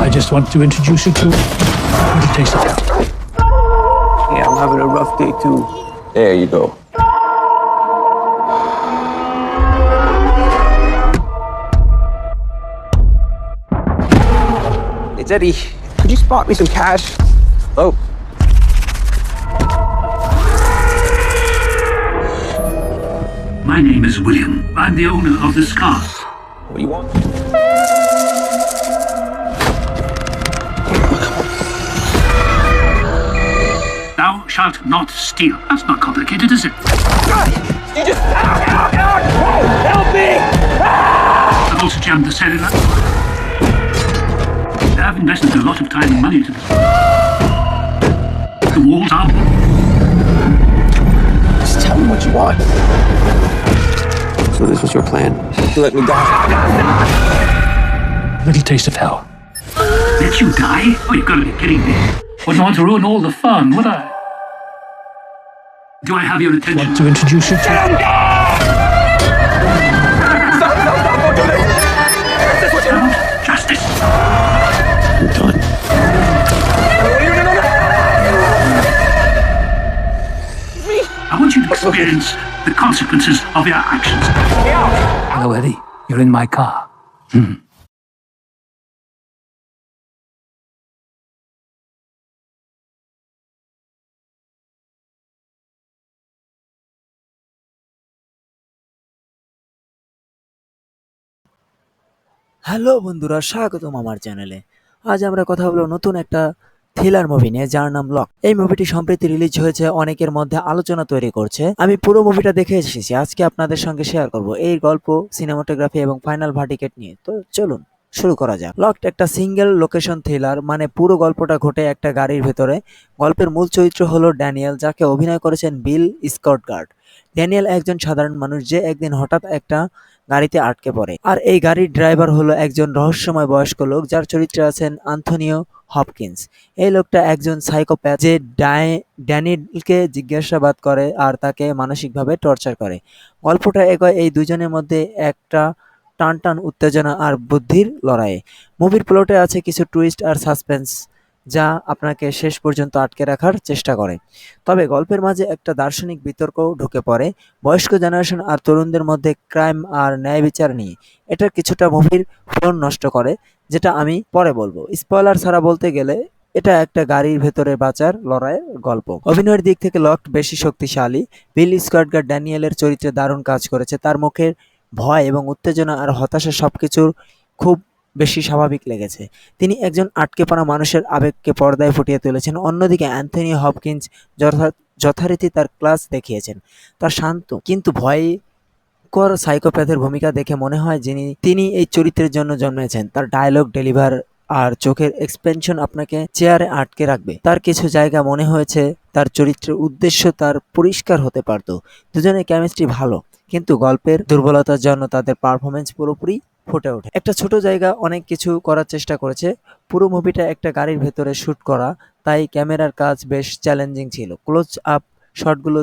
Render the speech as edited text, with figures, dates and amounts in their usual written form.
I just want to introduce you to Little Taste of Hell. Yeah, I'm having a rough day too. There you go. It's Eddie. Could you spot me some cash? Oh, My name is William. I'm the owner of this car. what do you want? Thou shalt not steal. That's not complicated, is it? You just help me! I've also jammed the cellular. I've invested a lot of time and money to this. The walls are... Just tell me what you want. So this was your plan? To let me die? Little Taste of Hell. Let you die? Oh, you've got to be kidding me. Wouldn't want to ruin all the fun, would I? Do I have your attention? Want to introduce you to... Stop, don't do this! This is what you want. Justice. I'm done. I want you to experience the consequences of your actions. Hello, Eddie. You're in my car. Hello বন্ধুরা, স্বাগতম আমার চ্যানেলে। আজ আমরা কথা বলবো নতুন একটা থ্রিলার মুভি নিয়ে, যার নাম লক। এই মুভিটি সম্প্রতি রিলিজ হয়েছে, অনেকের মধ্যে আলোচনা তৈরি করছে। আমি পুরো মুভিটা দেখে এসেছি, আজকে আপনাদের সঙ্গে শেয়ার করব এই গল্প, সিনেমাটোগ্রাফি এবং ফাইনাল ভার্ডিকেট নিয়ে। তো চলুন শুরু করা যাক। লকড একটা সিঙ্গেল লোকেশন থ্রিলার, মানে পুরো গল্পটা ঘটে একটা গাড়ির ভেতরে। গল্পের মূল চরিত্র হলো ড্যানিয়েল, যাকে অভিনয় করেছেন বিল স্কটগার্ড। ড্যানিয়েল একজন সাধারণ মানুষ যে একদিন হঠাৎ একটা গাড়িতে আটকে পড়ে, আর এই গাড়ির ড্রাইভার হলো একজন রহস্যময় বয়স্ক লোক, যার চরিত্রে আছেন অ্যান্থনিও হপকিন্স। এই লোকটা একজন সাইকোপ্যাথ যে ড্যানিয়েলকে জিজ্ঞাসাবাদ করে আর তাকে মানসিকভাবে টর্চার করে। গল্পটা এগোয় এই দুজনের মধ্যে একটা টান উত্তেজনা আর বুদ্ধির লড়াইয়ে। মুভির প্লটে আছে কিছু টুইস্ট আর সাসপেন্স, যা আপনাকে শেষ পর্যন্ত আটকে রাখার চেষ্টা করে। তবে গল্পের মাঝে একটা দার্শনিক বিতর্কও ঢুকে পড়ে, বয়স্ক জেনারেশন আর তরুণদের মধ্যে ক্রাইম আর ন্যায় বিচার নিয়ে। এটা কিছুটা মুভির ফ্লো নষ্ট করে, যেটা আমি পরে বলবো। স্পয়লার ছাড়া বলতে গেলে, এটা একটা গাড়ির ভেতরে বাঁচার লড়াইয়ের গল্প। অভিনয়ের দিক থেকে লকড বেশি শক্তিশালী। বিল স্কটগার্ড ড্যানিয়েলের চরিত্রে দারুণ কাজ করেছে। তার মুখের ভয় এবং উত্তেজনা আর হতাশা সবকিছুর খুব বেশি স্বাভাবিক লেগেছে। তিনি একজন আটকে পড়া মানুষের আবেগকে পর্দায় ফুটিয়ে তুলেছেন। অন্যদিকে অ্যান্থনি হপকিন্স যথারীতি তার ক্লাস দেখিয়েছেন। তার শান্ত কিন্তু ভয়ঙ্কর সাইকোপ্যাথের ভূমিকা দেখে মনে হয় তিনি এই চরিত্রের জন্য জন্মেছেন। তার ডায়লগ ডেলিভার আর চোখের এক্সপ্রেশন আপনাকে চেয়ারে আটকে রাখবে। তার কিছু জায়গা মনে হয়েছে তার চরিত্রের উদ্দেশ্য তার পরিষ্কার হতে পারত। দুজনের কেমিস্ট্রি ভালো, কিন্তু গল্পের দুর্বলতার জন্য তাদের পারফরমেন্স পুরোপুরি ফুটে ওঠে। একটা ছোট জায়গা অনেক কিছু করার চেষ্টা করেছে। পুরো মুভিটা একটা গাড়ির ভেতরে শুট করা, তাই ক্যামেরার কাজ বেশ চ্যালেঞ্জিং ছিল। Close up শটগুলো